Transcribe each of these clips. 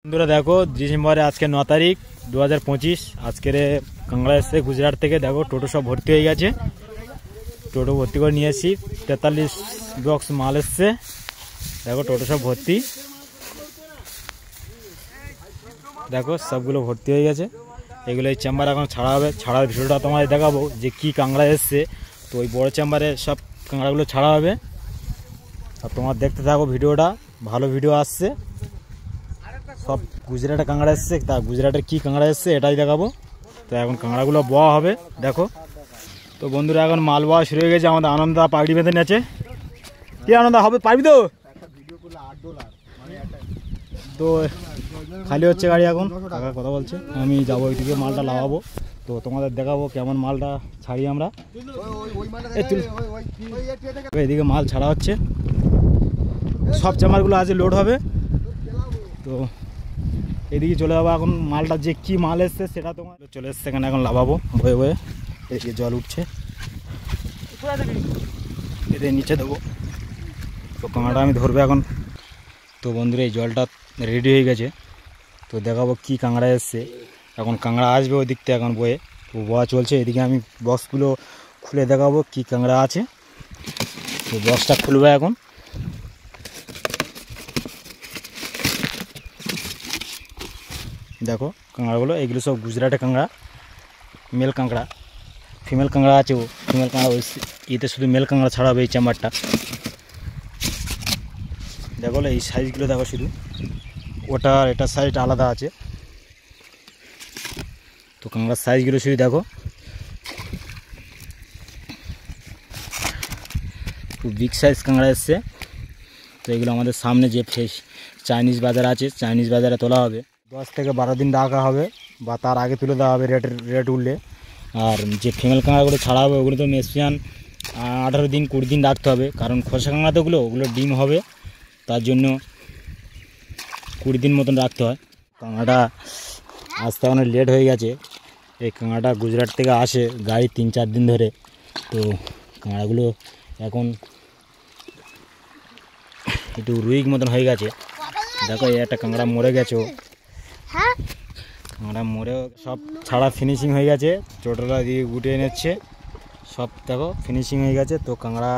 বন্ধুরা দেখো ডিসেম্বরে আজকে 9 তারিখ 2025 আজকের কাংড়া এসছে গুজরাট থেকে। দেখো টোটো সব ভর্তি হয়ে গেছে, টোটো ভর্তি করে নিয়ে এসেছি। 43 বক্স মাল এসছে, দেখো টোটো সব ভর্তি। দেখো সবগুলো ভর্তি হয়ে গেছে। এগুলো এই চেম্বার এখন ছাড়া হবে, ছাড়ার ভিডিওটা তোমাদের দেখাবো যে কি কাংড়া এসছে। তো ওই বড় চেম্বারে সব কাংড়াগুলো ছাড়া হবে, আর তোমার দেখতে থাকো ভিডিওটা, ভালো ভিডিও আসছে। সব গুজরাটে কাঁকড়া এসছে, তা গুজরাটের কি কাঁকড়া এসছে এটাই দেখাবো। তো এখন কাঁকড়াগুলো বোয়া হবে দেখো। তো বন্ধুরা এখন মাল বোয়া শুরু হয়ে গেছে। আমাদের আনন্দা পাগড়ি বেঁধে নেছে। কি আনন্দা হবে, পারবি তো? তো খালি হচ্ছে গাড়ি এখন, কাকা কথা বলছে, আমি যাবো ওইদিকে মালটা লাগাবো। তো তোমাদের দেখাবো কেমন মালটা ছাড়ি আমরা। এদিকে মাল ছাড়া হচ্ছে, সব চামারগুলো আজ লোড হবে। তো এদিকে চলে যাবো এখন, মালটা যে কি মাল এসছে সেটা তোমার চলে এসছে এখানে, এখন লাভাবো বয়ে বয়ে। এদিকে জল উঠছে, এদের নিচে দেবো। তো কাঁকড়াটা আমি ধরবো এখন। তো বন্ধুরা এই জলটা রেডি হয়ে গেছে, তো দেখাবো কি কাঁকড়া এসছে। এখন কাঁকড়া আসবে ওই দিক থেকে এখন বয়ে, তো বোয়া চলছে। এদিকে আমি বক্সগুলো খুলে দেখাবো কি কাঁকড়া আছে। তো বক্সটা খুলবে এখন। দেখো কাঁকড়াগুলো, এগুলো সব গুজরাটে কাঁকড়া, মেল কাঁকড়া। ফিমেল কাঁকড়া আছে, ও ফিমেল কাঁকড়া ওই এতে শুধু মেল কাঁকড়া ছাড়া হবে এই চেম্বারটা। দেখো এই সাইজগুলো দেখো, শুধু ওটা এটা সাইজ আলাদা আছে। তো কাঁকড়ার সাইজগুলো শুধু দেখো, খুব বিগ সাইজ কাঁকড়া এসছে। তো এগুলো আমাদের সামনে যে ফ্রেশ চাইনিজ বাজার আছে, চাইনিজ বাজারে তোলা হবে। 10 থেকে 12 দিন রাখা হবে, বা তার আগে তুলে দেওয়া হবে রেট উঠলে। আর যে ফিমেল কাঁকড়াগুলো ছাড়া হবে ওগুলো তো ম্যাক্সিমাম 18 দিন 20 দিন রাখতে হবে, কারণ খোসা কাঁকড়া তো ওগুলো ডিম হবে, তার জন্য 20 দিন মতন রাখতে হয়। কাঁকড়াটা আসতে অনেক লেট হয়ে গেছে। এই কাঁকড়াটা গুজরাট থেকে আসে গাড়ি 3-4 দিন ধরে। তো কাঁকড়াগুলো এখন একটু রুইক মতন হয়ে গেছে। দেখো এই একটা কাঁকড়া মরে গেছে, কাঁকড়া মরে সব ছাড়া ফিনিশিং হয়ে গেছে। টোটোটা দিয়ে গুটিয়ে নিচ্ছে সব, দেখো ফিনিশিং হয়ে গেছে। তো কাঁকড়া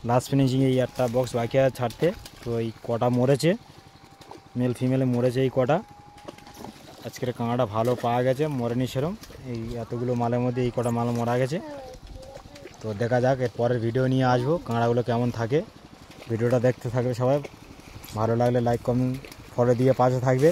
লাস্ট ফিনিশিং, এই একটা বক্স বাকি আছে ছাড়তে। তো এই কটা মরেছে, মেল ফিমেলে মরেছে এই কটা। আজকের কাঁকড়াটা ভালো পাওয়া গেছে, মরেনি সেরম। এই এতগুলো মালের মধ্যে এই কটা মাল মারা গেছে। তো দেখা যাক, এর পরের ভিডিও নিয়ে আসবো কাঁকড়াগুলো কেমন থাকে। ভিডিওটা দেখতে থাকবে সবাই, ভালো লাগলে লাইক কমেন্ট ফলো দিয়ে পাশে থাকবে।